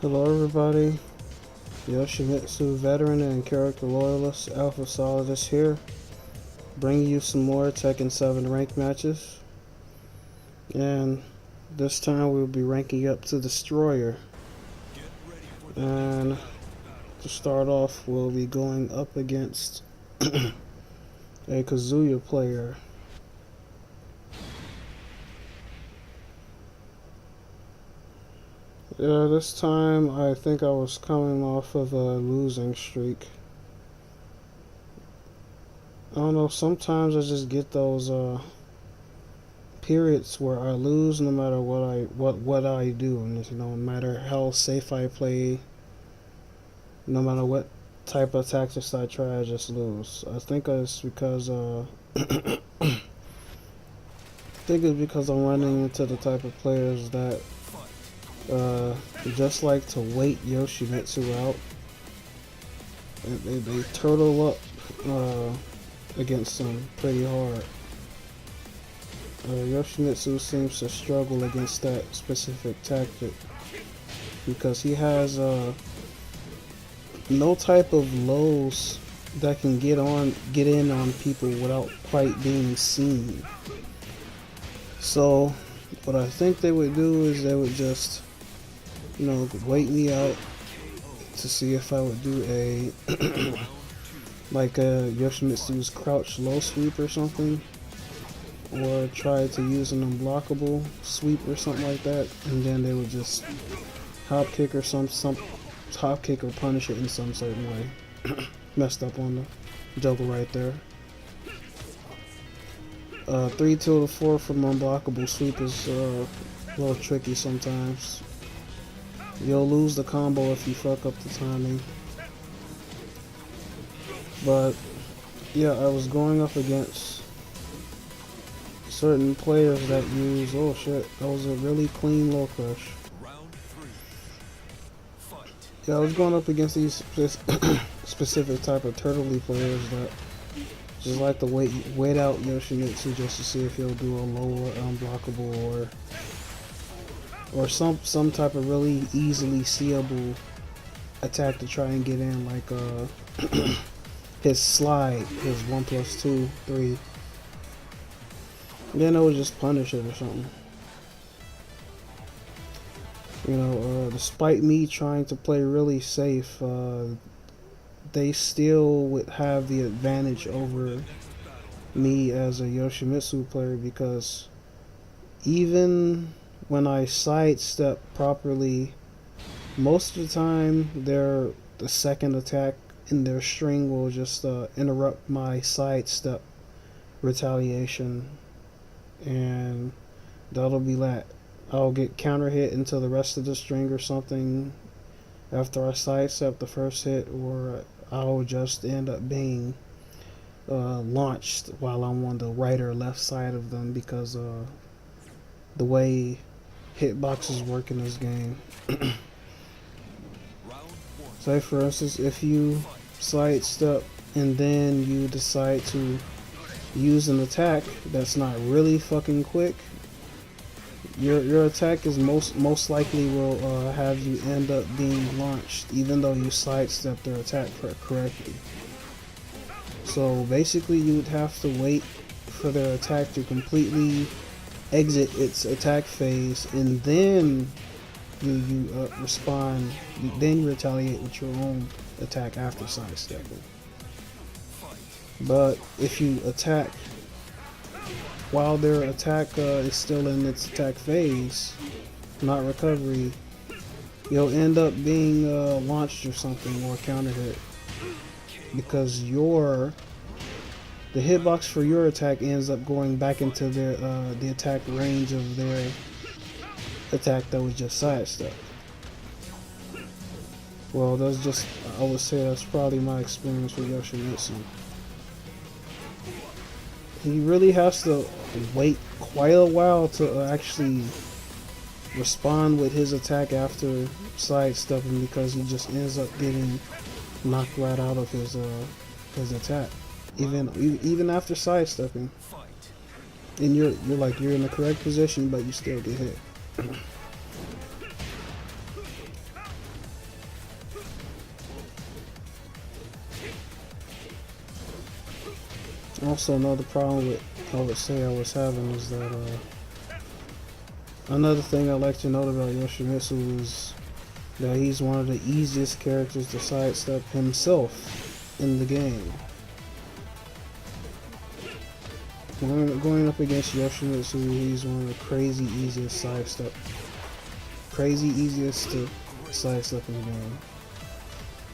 Hello everybody, Yoshimitsu veteran and character loyalist Alpha-Solidus here, bringing you some more Tekken 7 ranked matches. And this time we'll be ranking up to Destroyer. And to start off, we'll be going up against a Kazuya player. Yeah, this time I think I was coming off of a losing streak. I don't know, sometimes I just get those periods where I lose no matter what I do, and no matter how safe I play, no matter what type of tactics I try, I just lose. I think it's because I'm running into the type of players that just like to wait Yoshimitsu out. They turtle up against them pretty hard. Yoshimitsu seems to struggle against that specific tactic because he has no type of lows that can get in on people without quite being seen. So what I think they would do is they would just wait me out to see if I would do a like a Yoshimitsu's crouch low sweep or something, or try to use an unblockable sweep or something like that, and then they would just hop kick or hop kick or punish it in some certain way. Messed up on the juggle right there. 3 to the 4 from unblockable sweep is a little tricky sometimes. You'll lose the combo if you fuck up the timing. But yeah, I was going up against certain players that use, oh shit, that was a really clean low crush. Yeah, I was going up against these specific type of turtley players that just like to wait out Yoshimitsu just to see if he'll do a lower unblockable or some type of really easily seeable attack to try and get in, like his slide, his 1+2, 3. Then it would just punish it or something. Despite me trying to play really safe, they still would have the advantage over me as a Yoshimitsu player, because even when I sidestep properly, most of the time the second attack in their string will just interrupt my sidestep retaliation, and that'll be that. I'll get counter hit into the rest of the string or something after I sidestep the first hit, or I'll just end up being launched while I'm on the right or left side of them, because the way hitboxes work in this game. Say for instance, if you sidestep and then you decide to use an attack that's not really fucking quick, your attack is most likely will have you end up being launched even though you sidestep their attack correctly. So basically you would have to wait for their attack to completely exit its attack phase, and then you respond, then you retaliate with your own attack after sidestepping. But if you attack while their attack is still in its attack phase, not recovery, you'll end up being launched or something, or counter hit, because the hitbox for your attack ends up going back into their the attack range of their attack that was just sidestepped. Well, I would say that's probably my experience with Yoshimitsu. He really has to wait quite a while to actually respond with his attack after sidestepping, because he just ends up getting knocked right out of his attack, even after sidestepping. And you're in the correct position, but you still get hit. Also, another problem with I would say I was having is that another thing I like to note about Yoshimitsu is that he's one of the easiest characters to sidestep himself in the game. Going up against Yoshimitsu, he's one of the crazy easiest to sidestep in the game.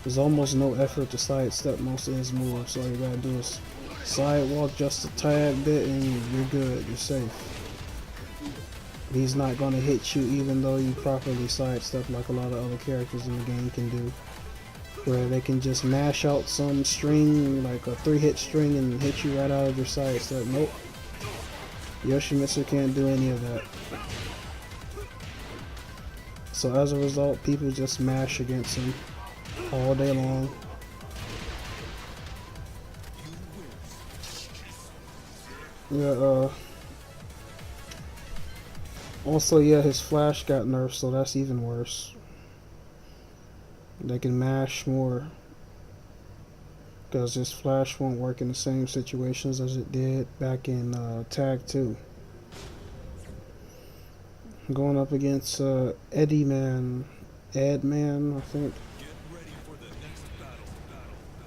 There's almost no effort to sidestep most of his moves. All you gotta do is sidewalk just a tad bit and you're good, you're safe. He's not gonna hit you even though you properly sidestep like a lot of other characters in the game can do. Where they can just mash out some string, like a 3-hit string, and hit you right out of your sidestep. Nope. Yoshimitsu can't do any of that. So as a result, people just mash against him all day long. Yeah, also, yeah, his flash got nerfed, so that's even worse. They can mash more because his flash won't work in the same situations as it did back in Tag 2. Going up against Edman, I think.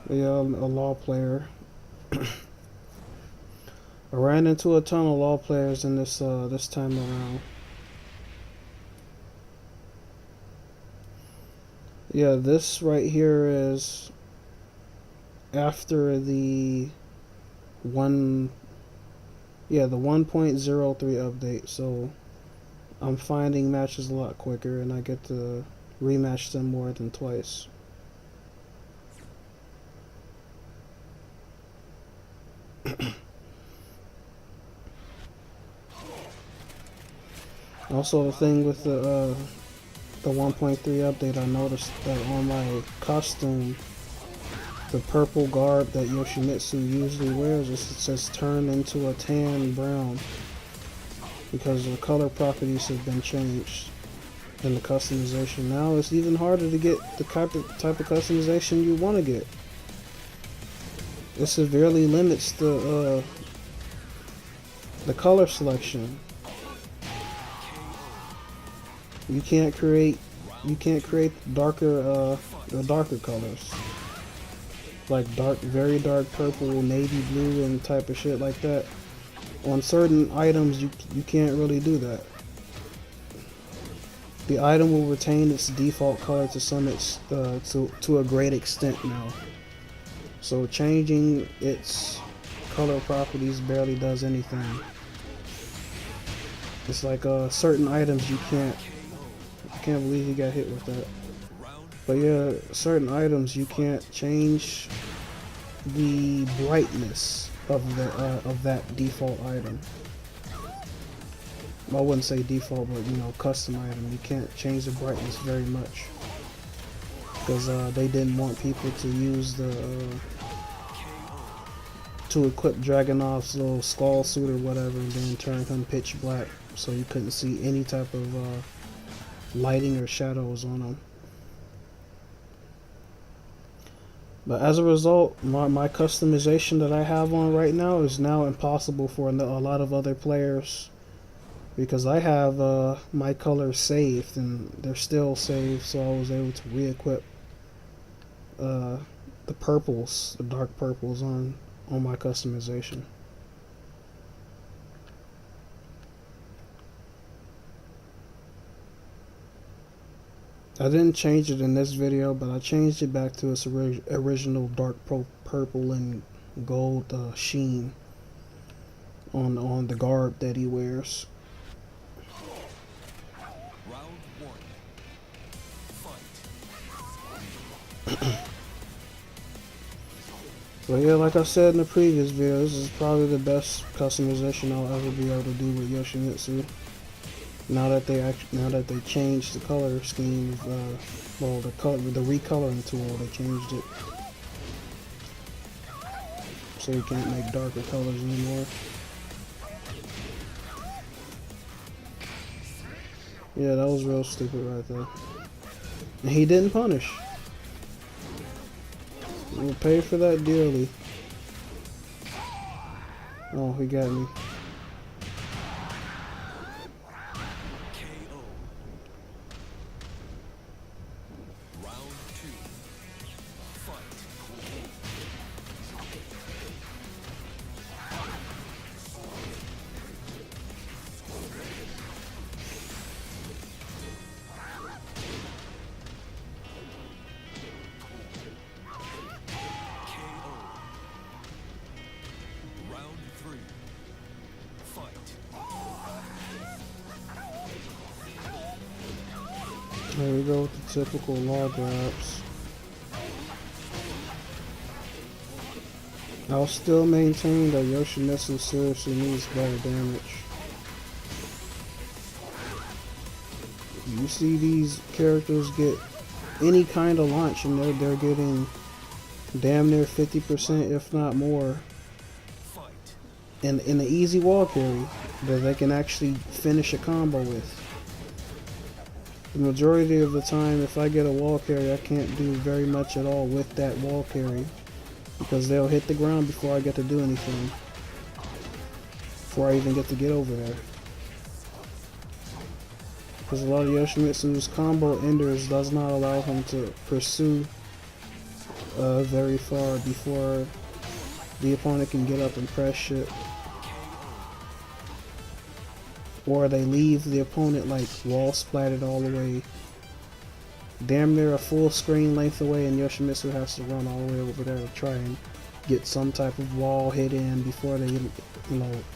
Yeah, a law player. I ran into a ton of law players in this this time around. Yeah, this right here is after the the 1.03 update, so I'm finding matches a lot quicker and I get to rematch them more than twice. Also, the thing with the 1.3 update, I noticed that on my costume, the purple garb that Yoshimitsu usually wears is just turned into a tan brown because the color properties have been changed in the customization. Now it's even harder to get the type of customization you want to get. It severely limits the color selection. You can't create darker colors, like very dark purple, navy blue, and type of shit like that. On certain items, you can't really do that. The item will retain its default color to a great extent now. So changing its color properties barely does anything. It's like certain items you can't. I can't believe he got hit with that. But yeah, certain items you can't change the brightness of that default item. I wouldn't say default, but custom item. You can't change the brightness very much because they didn't want people to use to equip Dragunov's little skull suit or whatever, and then turn him pitch black, so you couldn't see any type of lighting or shadows on him. But as a result, my customization that I have on right now is now impossible for a lot of other players, because I have my colors saved and they're still saved, so I was able to re-equip the purples, the dark purples on my customization. I didn't change it in this video, but I changed it back to its original dark purple and gold sheen on the garb that he wears. But yeah, like I said in the previous video, this is probably the best customization I'll ever be able to do with Yoshimitsu. Now that they changed the color scheme of the recoloring tool, they changed it so you can't make darker colors anymore. Yeah, that was real stupid right there. And he didn't punish. We'll pay for that dearly. Oh, he got me. There we go with the typical law grabs. I'll still maintain that Yoshimitsu seriously needs better damage. You see these characters get any kind of launch and they're getting damn near 50% if not more in an easy wall carry that they can actually finish a combo with. The majority of the time, if I get a wall carry, I can't do very much at all with that wall carry because they'll hit the ground before I get to do anything, before I even get to get over there. Because a lot of Yoshimitsu's combo enders does not allow him to pursue very far before the opponent can get up and press shit. Or they leave the opponent like wall splatted all the way, damn near a full screen length away, and Yoshimitsu has to run all the way over there to try and get some type of wall hit in before they,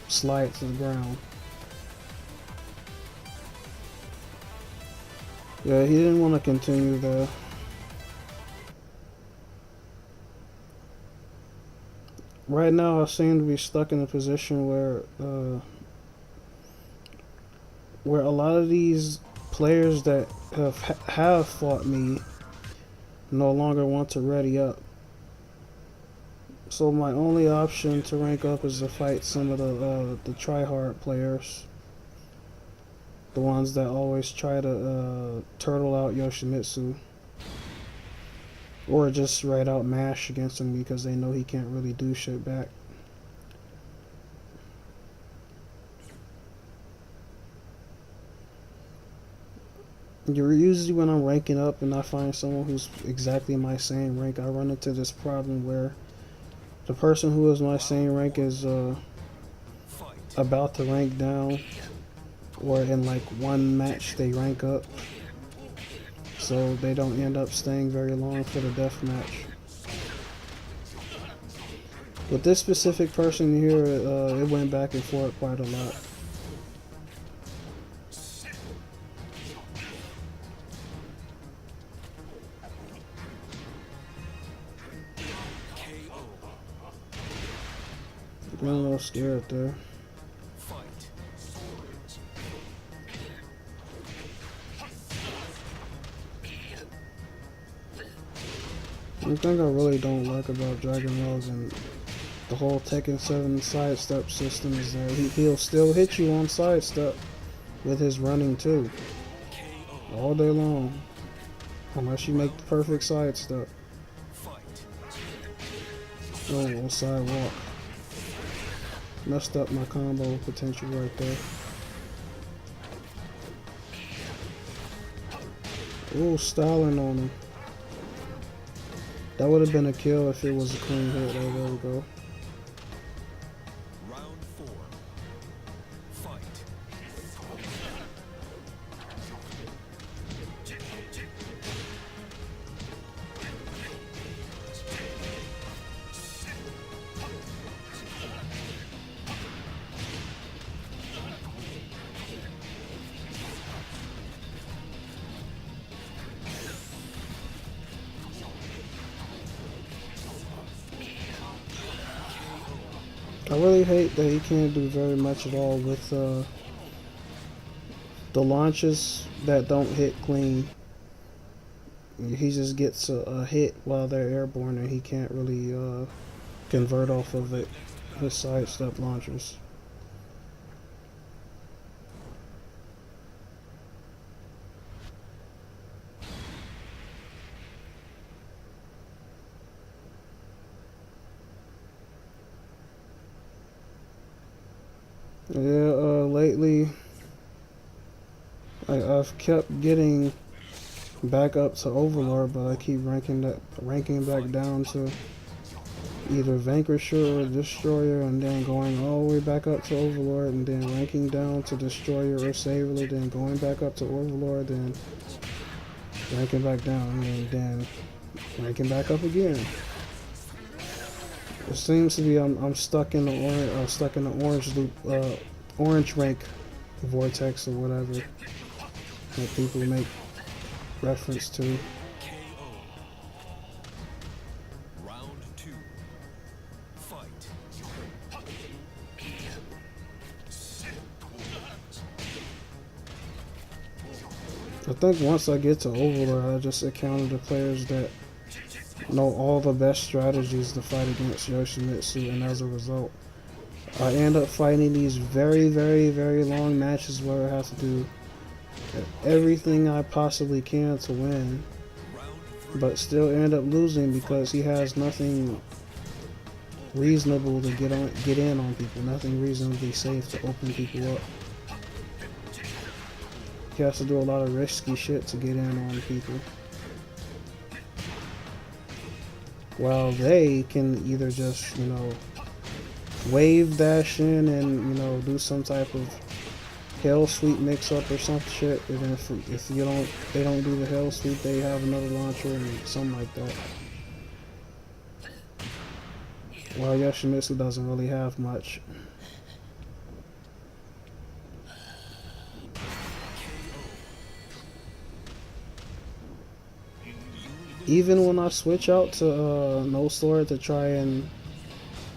slide to the ground. Yeah, he didn't want to continue there. Right now, I seem to be stuck in a position where a lot of these players that have fought me no longer want to ready up. So my only option to rank up is to fight some of the try-hard players. The ones that always try to turtle out Yoshimitsu. Or just right out mash against him because they know he can't really do shit back. Usually when I'm ranking up and I find someone who's exactly my same rank, I run into this problem where the person who is my same rank is about to rank down, or in like one match they rank up, so they don't end up staying very long for the death match. With this specific person here, it went back and forth quite a lot. I'm a little scared there. One thing I really don't like about Dragon Rails and the whole Tekken 7 sidestep system is that he'll still hit you on sidestep with his running too, all day long, unless you make the perfect sidestep. Oh, sidewalk. Messed up my combo potential right there. Ooh, styling on him. That would have been a kill if it was a clean hit. Oh, there we go. I really hate that he can't do very much at all with the launches that don't hit clean. He just gets a hit while they're airborne and he can't really convert off of it, his sidestep launchers. Yeah, lately I've kept getting back up to Overlord, but I keep ranking back down to either Vanquisher or Destroyer, and then going all the way back up to Overlord, and then ranking down to Destroyer or Saberler, then going back up to Overlord, then ranking back down, and then ranking back up again. It seems to be I'm stuck in the orange loop, orange rank vortex or whatever that people make reference to. I think once I get to Overlord, I just encounter the players that know all the best strategies to fight against Yoshimitsu, and as a result, I end up fighting these very, very, very long matches where I have to do everything I possibly can to win, but still end up losing because he has nothing reasonable to get in on people, nothing reasonably safe to open people up. He has to do a lot of risky shit to get in on people. While they can either just, wave dash in and, do some type of hell sweep mix up or some shit. And then if they don't do the hell sweep, they have another launcher and something like that. While Yoshimitsu doesn't really have much. Even when I switch out to no sword to try and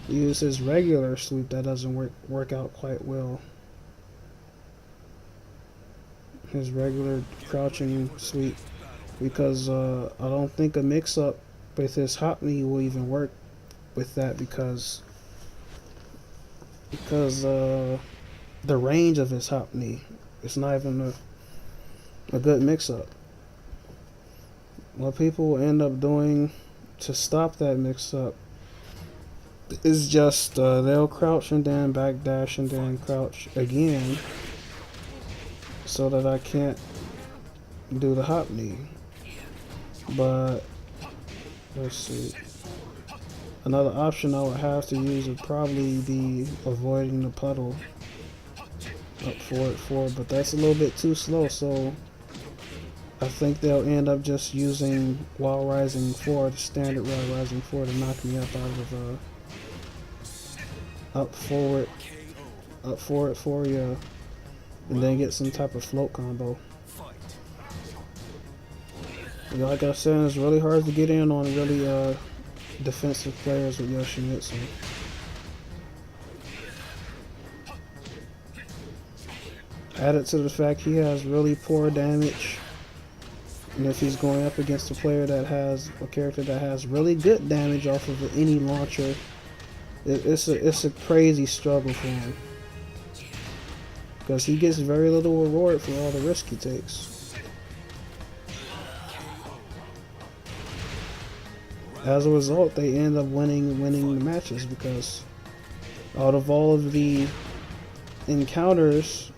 use his regular sweep, that doesn't work out quite well. His regular crouching sweep, because I don't think a mix-up with his hop knee will even work with that because the range of his hop knee, it's not even a good mix-up. What people end up doing to stop that mix-up is just they'll crouch and then backdash and then crouch again so that I can't do the hop knee. But let's see. Another option I would have to use would probably be avoiding the puddle up forward, but that's a little bit too slow, so I think they'll end up just using while rising 4, the standard while rising 4, to knock me up out of up forward for you, and then get some type of float combo. And like I said, it's really hard to get in on really defensive players with Yoshimitsu. Added to the fact he has really poor damage. And if he's going up against a character that has really good damage off of any launcher, it's a crazy struggle for him. Because he gets very little reward for all the risk he takes. As a result, they end up winning the matches because out of all of the encounters,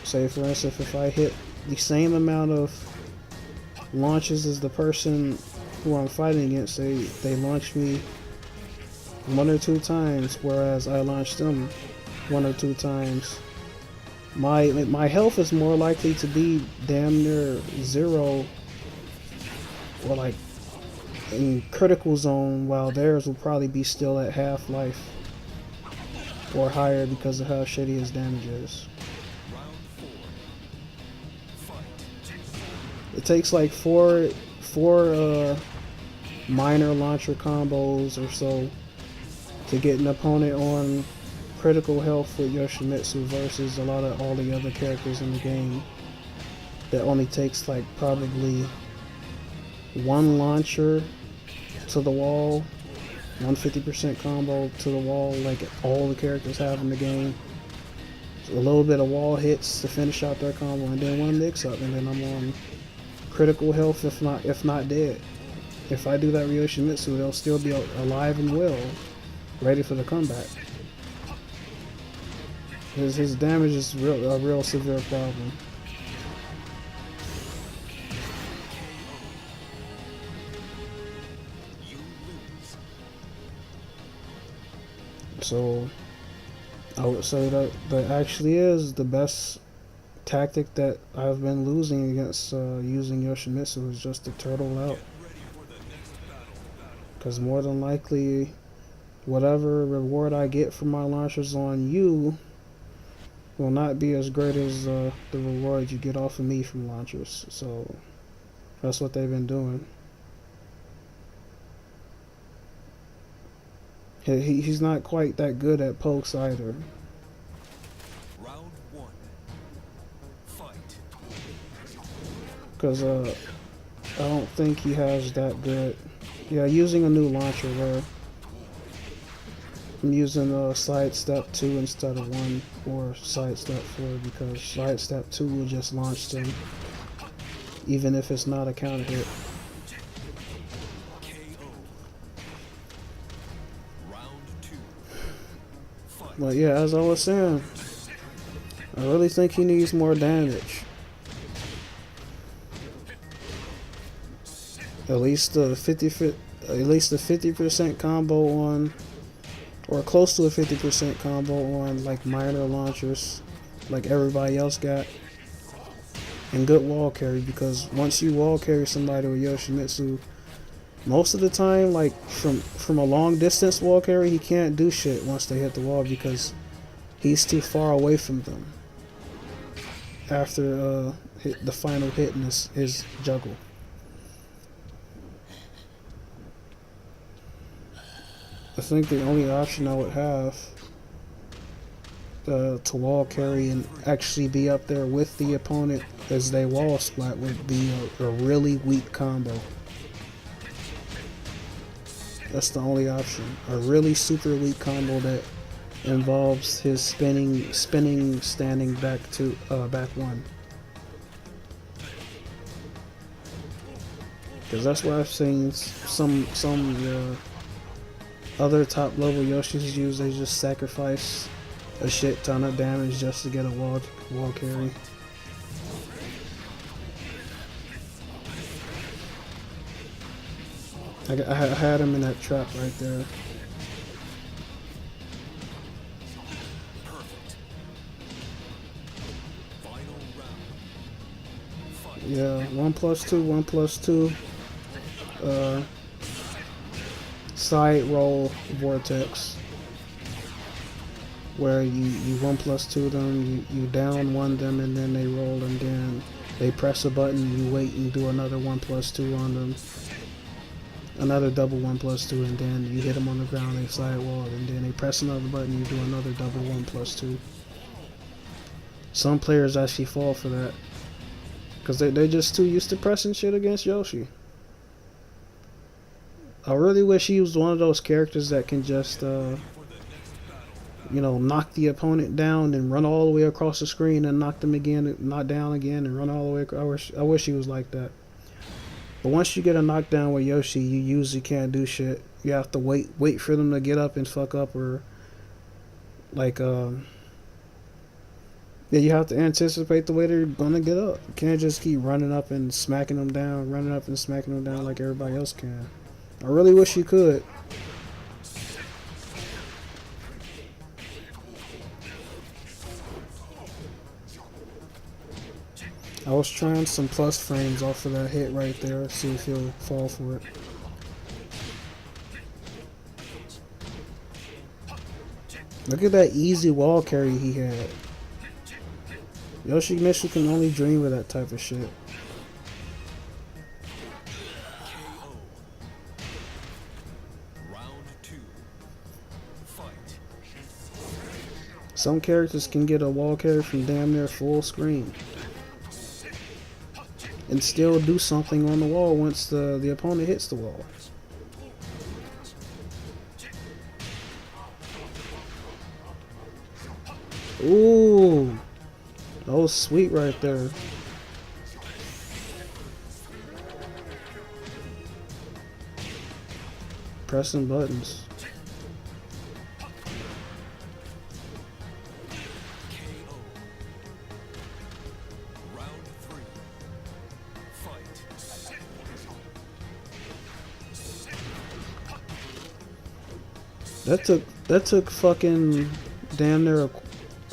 say for instance, if I hit the same amount of launches as the person who I'm fighting against, they launch me 1 or 2 times, whereas I launched them 1 or 2 times. My health is more likely to be damn near 0, or like in critical zone, while theirs will probably be still at half life or higher because of how shitty his damage is. It takes like four minor launcher combos or so to get an opponent on critical health with Yoshimitsu versus a lot of all the other characters in the game. That only takes like probably 1 launcher to the wall, 150% combo to the wall, like all the characters have in the game. So a little bit of wall hits to finish out their combo, and then 1 mix-up, and then I'm on critical health, if not dead. If I do that with Yoshimitsu, they'll still be alive and well, ready for the comeback. His damage is a real severe problem. So I would say that actually is the best tactic that I've been losing against using Yoshimitsu is just to turtle out. Because more than likely, whatever reward I get from my launchers on you will not be as great as the reward you get off of me from launchers. So that's what they've been doing. He's not quite that good at pokes either. Round one. Fight. Because I don't think he has that good. Yeah, using a new launcher where I'm using sidestep 2 instead of 1 or sidestep 4 because sidestep 2 will just launch them even if it's not a counter hit. But yeah, as I was saying, I really think he needs more damage. At least the 50% combo on, or close to a 50% combo on like minor launchers, like everybody else got, and good wall carry. Because once you wall carry somebody with Yoshimitsu, most of the time, like from a long distance wall carry, he can't do shit once they hit the wall because he's too far away from them. After the final hit in his juggle. I think the only option I would have to wall carry and actually be up there with the opponent as they wall splat would be a really weak combo. That's the only option. A really super weak combo that involves his spinning, standing back one. Because that's what I've seen some other top level Yoshis use. They just sacrifice a shit ton of damage just to get a wall carry. I had him in that trap right there. Yeah, 1+2, side roll vortex, where you 1+2 them, you down one them, and then they roll, and then they press a button, you wait and do another 1+2 on them, another double 1+2, and then you hit them on the ground, they side wall, and then they press another button, you do another double 1+2. Some players actually fall for that. Because they're just too used to pressing shit against Yoshi. I really wish he was one of those characters that can just, knock the opponent down and run all the way across the screen and knock them again, knock down again and run all the way across. I wish he was like that. But once you get a knockdown with Yoshi, you usually can't do shit. You have to wait for them to get up and fuck up, or yeah, you have to anticipate the way they're gonna get up. You can't just keep running up and smacking them down, like everybody else can. I really wish you could. I was trying some plus frames off of that hit right there, see if he'll fall for it. Look at that easy wall carry he had. Yoshimitsu can only dream of that type of shit. Some characters can get a wall carry from damn near full screen and still do something on the wall once the opponent hits the wall. Ooh, that was sweet right there. Pressing buttons. That took fucking damn near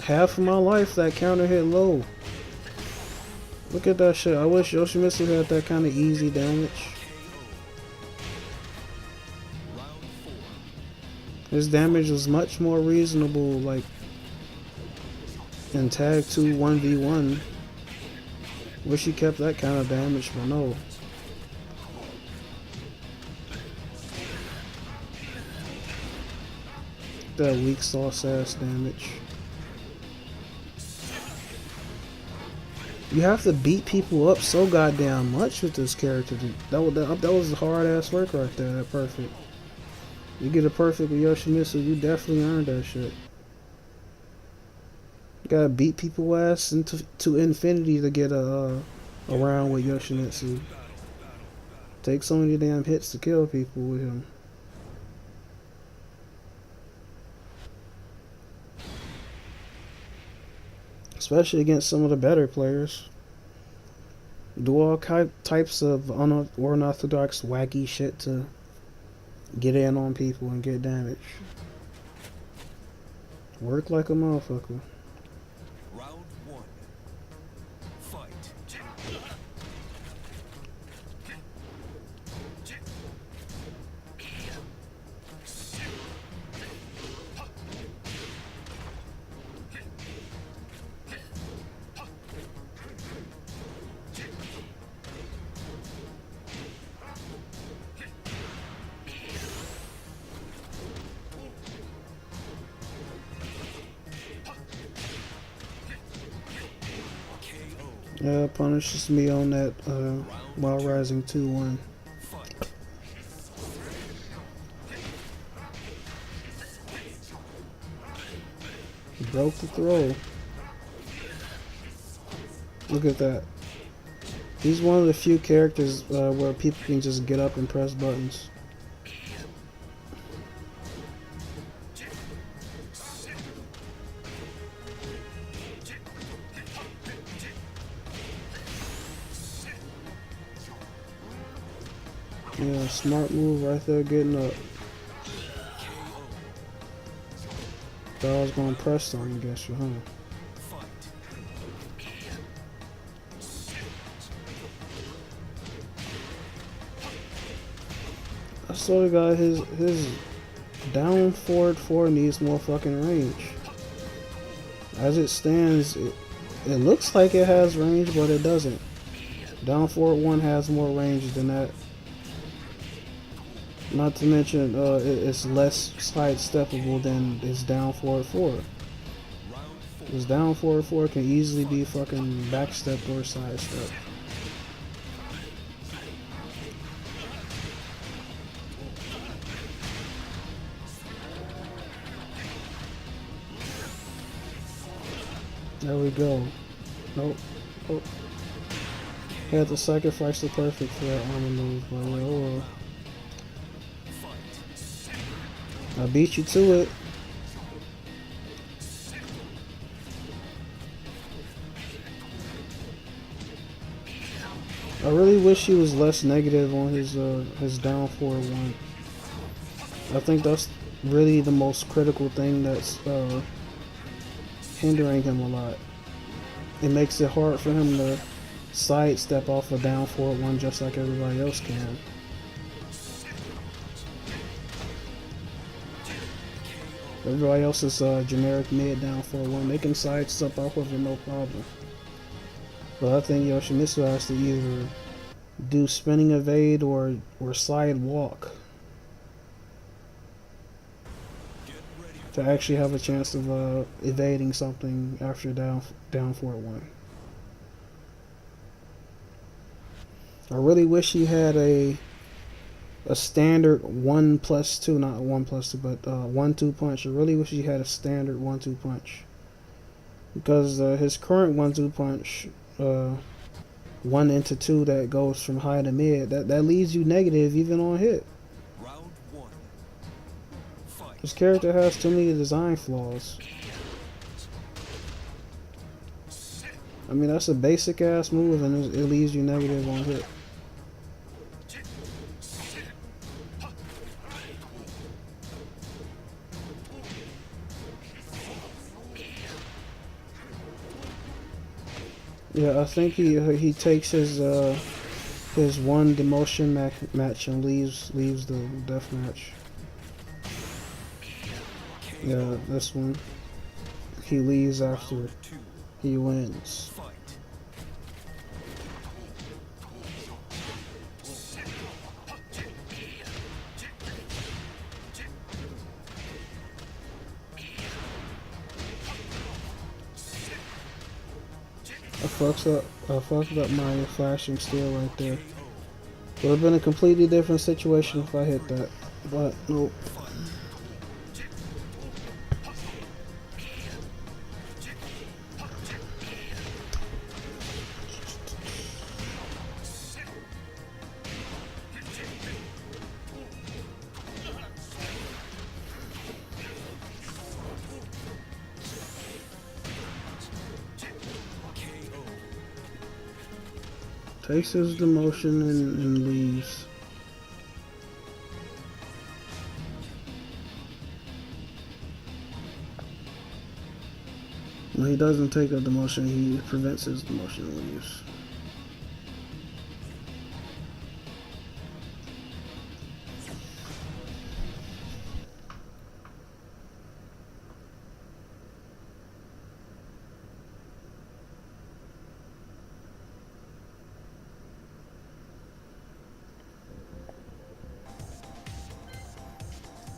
half of my life. That counter hit low. Look at that shit. I wish Yoshimitsu had that kind of easy damage. His damage was much more reasonable, like in Tag 2 1v1. Wish he kept that kind of damage, but no. That weak sauce ass damage. You have to beat people up so goddamn much with this character. That was hard ass work right there. That perfect. You get a perfect with Yoshimitsu, you definitely earned that shit. You gotta beat people ass to infinity to get a around with Yoshimitsu. Take so many damn hits to kill people with him. Especially against some of the better players. Do all types of unorthodox, wacky shit to get in on people and get damage. Work like a motherfucker. Round one. Fight. Punishes me on that while rising 2-1. Broke the throw. Look at that. He's one of the few characters where people can just get up and press buttons. Yeah, smart move right there, getting up. Thought I was gonna press on him, guess you, huh? I swear to God, his down forward 4 needs more fucking range. As it stands, it looks like it has range, but it doesn't. Down forward 1 has more range than that. Not to mention, it's less sidesteppable than its down forward 4. His down forward 4 can easily be fucking backstepped or sidestepped. There we go. Nope. Oh. Had to sacrifice the perfect for that armor move, but yeah, oh well. I beat you to it. I really wish he was less negative on his down forward 1. I think that's really the most critical thing that's hindering him a lot. It makes it hard for him to sidestep off a down forward 1 just like everybody else can. Everybody else is generic mid down forward 1. They can sidestep off of it no problem. But I think Yoshimitsu has to either do spinning evade or side walk to actually have a chance of evading something after down forward 1. I really wish he had a standard 1+2, not 1+2, but 1-2 punch. I really wish he had a standard 1-2 punch, because his current 1-2 punch, 1 into 2 that goes from high to mid, that leaves you negative even on hit. Round one. Fight. This character has too many design flaws. I mean, that's a basic ass move and it leaves you negative on hit. Yeah, I think he takes his one demotion match and leaves the death match. Yeah, KO. this one he leaves Round after 2. he wins. Fight. I fucked up my flashing steel right there. KO. Would have been a completely different situation if I hit that, but nope. Fight. KO. Takes his demotion and leaves. When he doesn't take a demotion, he prevents his demotion and leaves.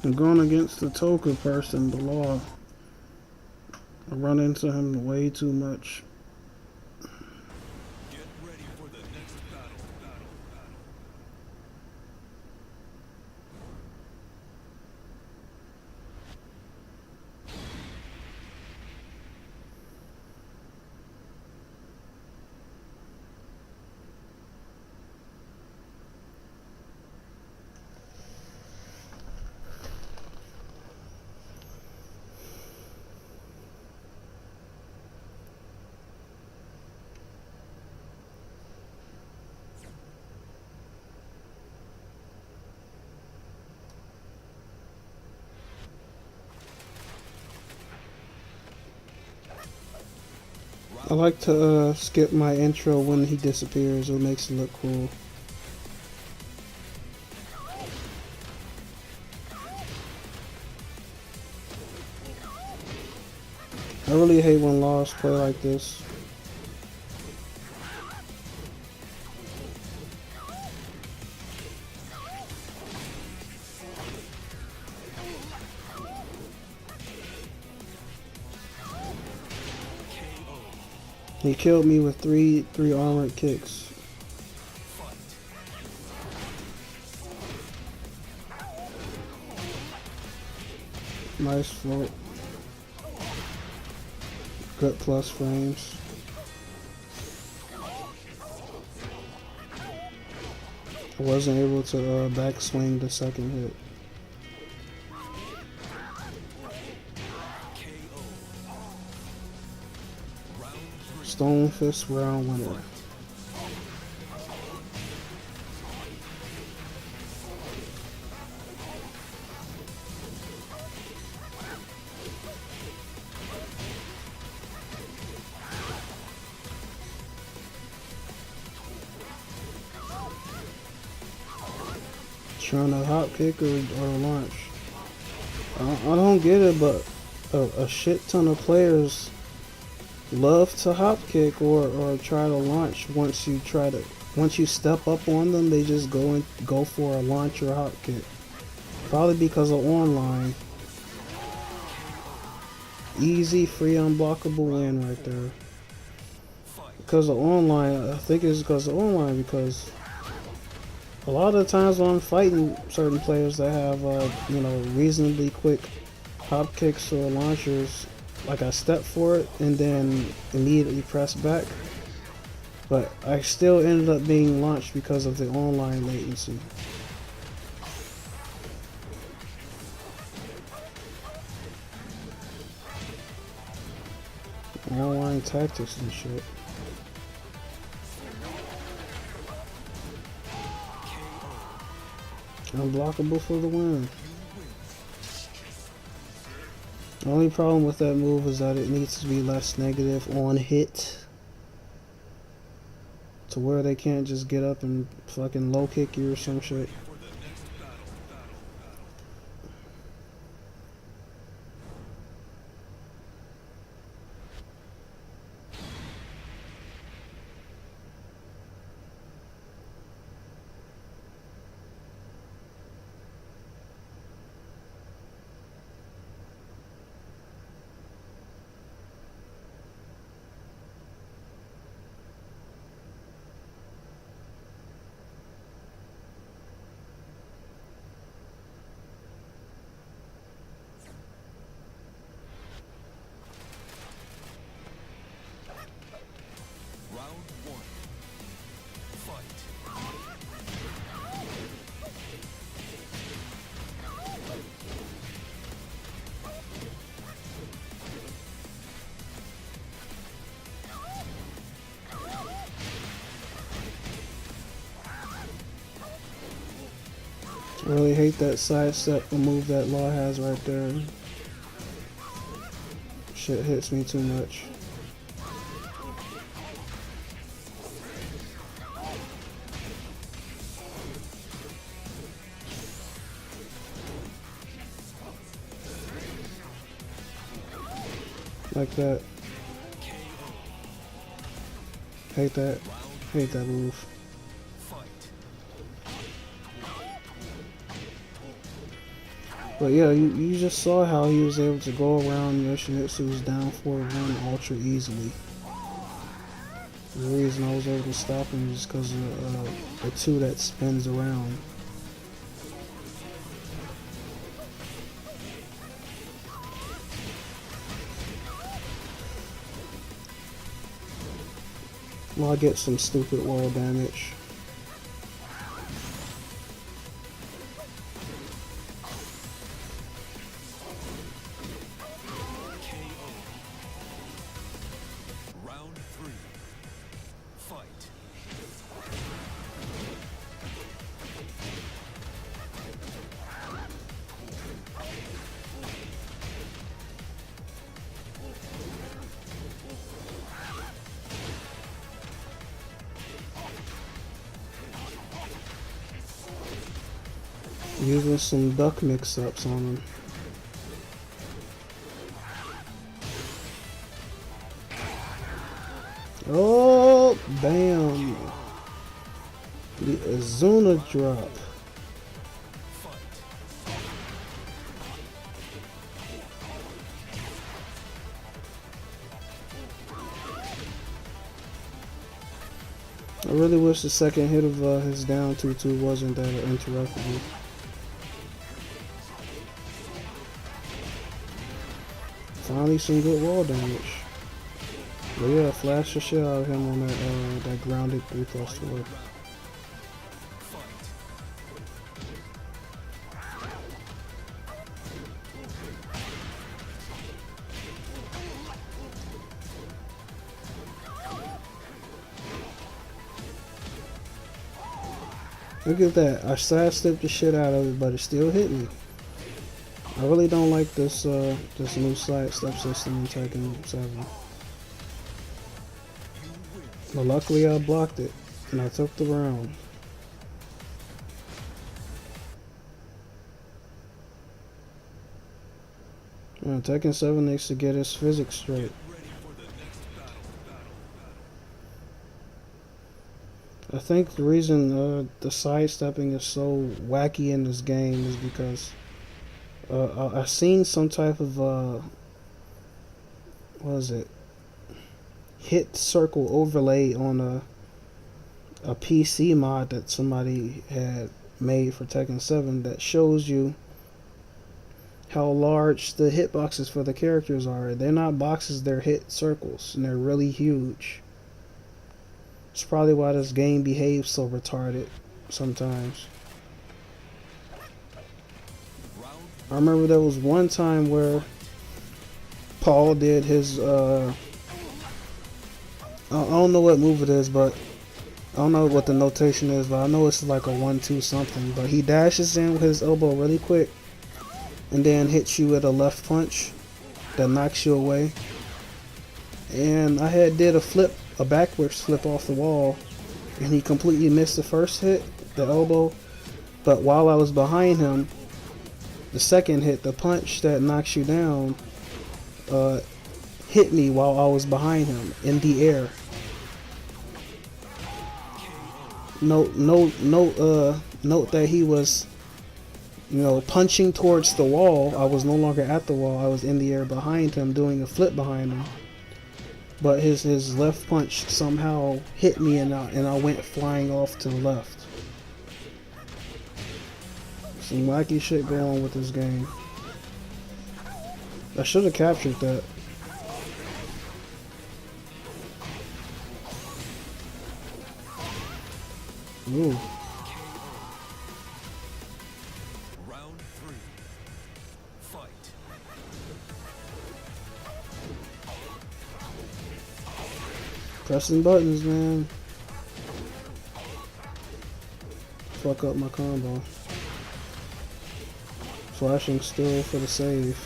I'm going against the Toka person, the law. I run into him way too much. Get ready for the next battle. I like to skip my intro when he disappears. It makes it look cool. I really hate when laws play like this. He killed me with three armored kicks. Fight. Nice float. Good plus frames. I wasn't able to backswing the second hit. KO. Round 3. Stone Fist round winner. Trying to hop kick or launch. I don't get it, but a shit ton of players love to hop kick or try to launch. Once you step up on them, they just go for a launch or hop kick. Probably because of online. Easy, free, unblockable win right there. Fight. Because of online, I think it's because of online, because a lot of the times when I'm fighting certain players that have, reasonably quick hop kicks or launchers, like I step for it and then immediately press back, but I still ended up being launched because of the online latency. Online tactics and shit. Unblockable for the win. The only problem with that move is that it needs to be less negative on hit. to where they can't just get up and fucking low kick you or some shit. For the next battle. Round one. Fight. I really hate that sidestep move that Law has right there. Shit hits me too much. Like that. Hate that. Hate that move. Fight. But yeah, you just saw how he was able to go around Yoshimitsu's down 4-1 ultra easily. The reason I was able to stop him is because of the 2 that spins around. Well, I get some stupid wall damage. Round three. Fight. Using some duck mix-ups on him. Oh, bam. The Azuna drop. I really wish the second hit of his down 2-2 wasn't that interruptible. Finally some good wall damage. But yeah, flash the shit out of him on that grounded 3+4. Look at that. I sidestepped the shit out of it, but it still hit me. I really don't like this this new sidestep system in Tekken 7. But luckily I blocked it, and I took the round. Tekken 7 needs to get his physics straight. I think the reason the sidestepping is so wacky in this game is because I seen some type of what is it? Hit circle overlay on a PC mod that somebody had made for Tekken 7 that shows you how large the hitboxes for the characters are. They're not boxes, they're hit circles, and they're really huge. It's probably why this game behaves so retarded sometimes. I remember there was one time where Paul did his I don't know what move it is, but I don't know what the notation is, but I know it's like a 1-2 something. But he dashes in with his elbow really quick and then hits you with a left punch that knocks you away. And I had did a backwards flip off the wall, and he completely missed the first hit, the elbow. But while I was behind him, the second hit, the punch that knocks you down, uh, hit me while I was behind him in the air. Note that he was, punching towards the wall. I was no longer at the wall. I was in the air behind him, doing a flip behind him. But his left punch somehow hit me, and I went flying off to the left. Some wacky shit going on with this game. I should have captured that. Ooh. Round 3. Fight. Pressing buttons, man. Fuck up my combo. Flashing still for the save.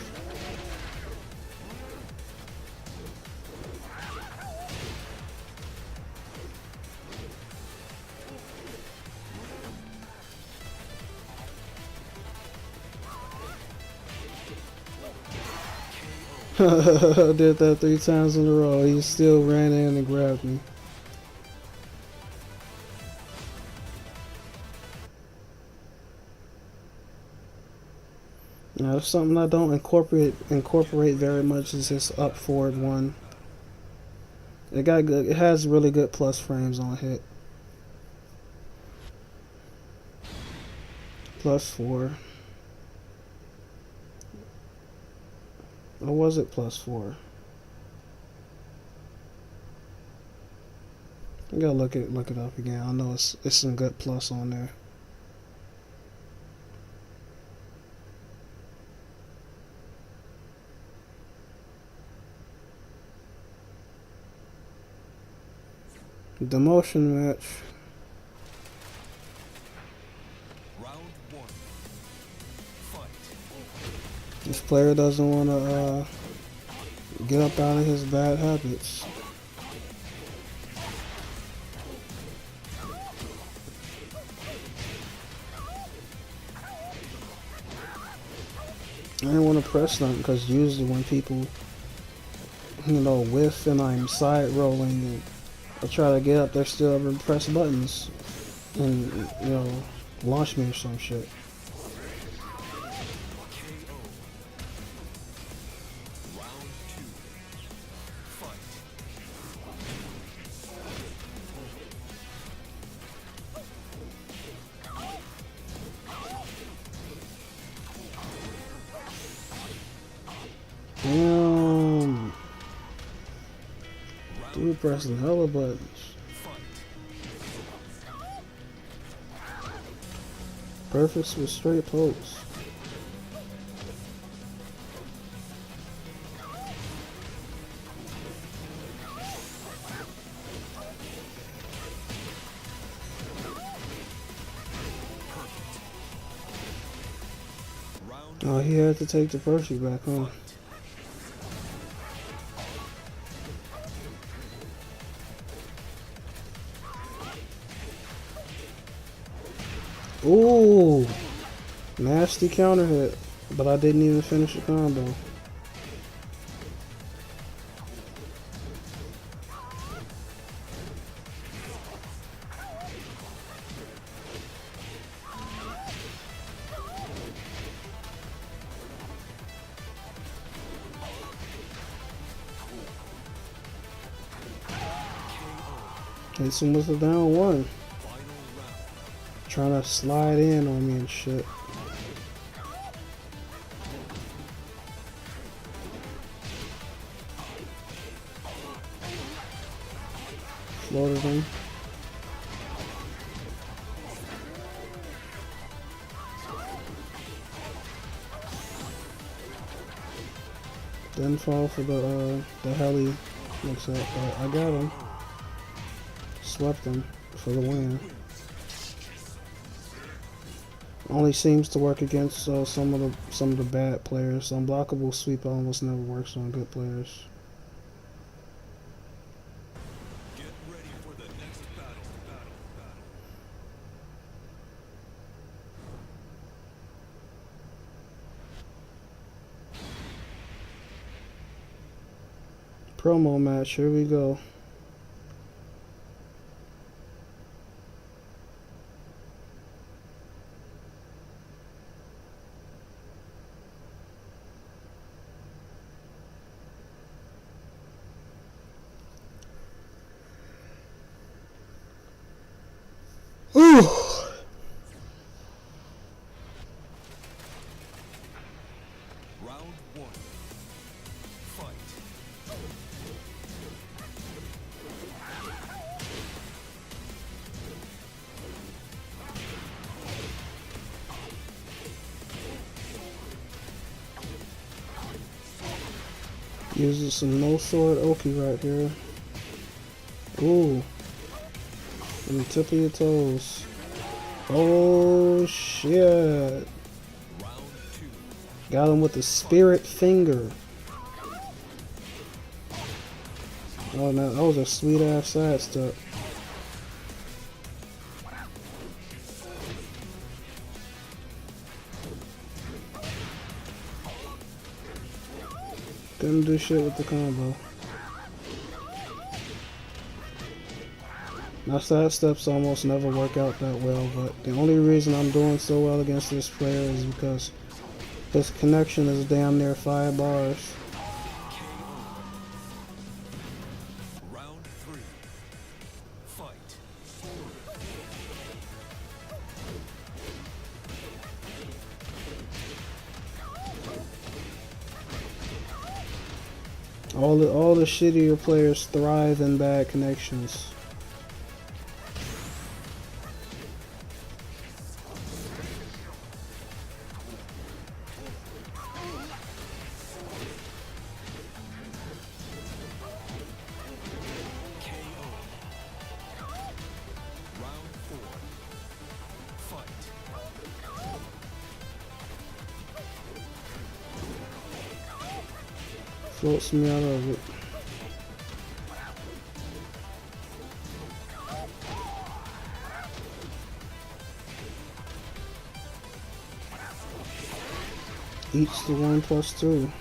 I did that 3 times in a row. He still ran in and grabbed me. Now, there's something I don't incorporate very much is this up forward one. It has really good plus frames on hit. +4. Or was it +4? I gotta look it up again. I know it's some good plus on there. The motion match. Round 1. Fight. This player doesn't want to get up out of his bad habits. I didn't want to press them because usually when people, whiff and I'm side rolling and I try to get up, they're still able to press buttons and, launch me or some shit. Round 2. Fight. Damn. Dude pressing hella buttons. Perfect with straight pokes. Oh, he had to take the Percy back, huh? Ooh, nasty counter hit, but I didn't even finish the combo. Hits him with a down one. Trying to slide in on me and shit. Floated him. Didn't fall for the heli. Looks like, but I got him. Swept him for the win. Only seems to work against some of the bad players. Unblockable sweep almost never works on good players. Get ready for the next battle. Promo match. Here we go. Ooh. Round one. Fight. Using some no sword Oki right here. Ooh. On the tip of your toes. Oh shit. Round two. Got him with the spirit finger. Oh no, that was a sweet ass side step. Couldn't do shit with the combo. My side steps almost never work out that well, but the only reason I'm doing so well against this player is because his connection is damn near 5 bars. Round three. Fight. All the shittier players thrive in bad connections. Round four. Fight. Floats me out of it. Eats the 1+2.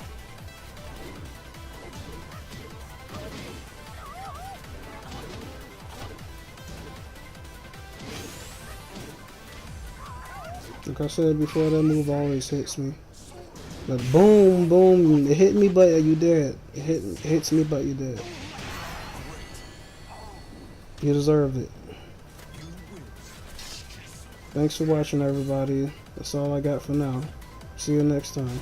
Like I said before, that move always hits me. Like boom, boom, it hit me, but you dead. It hits me, but you dead. You deserved it. Thanks for watching, everybody. That's all I got for now. See you next time.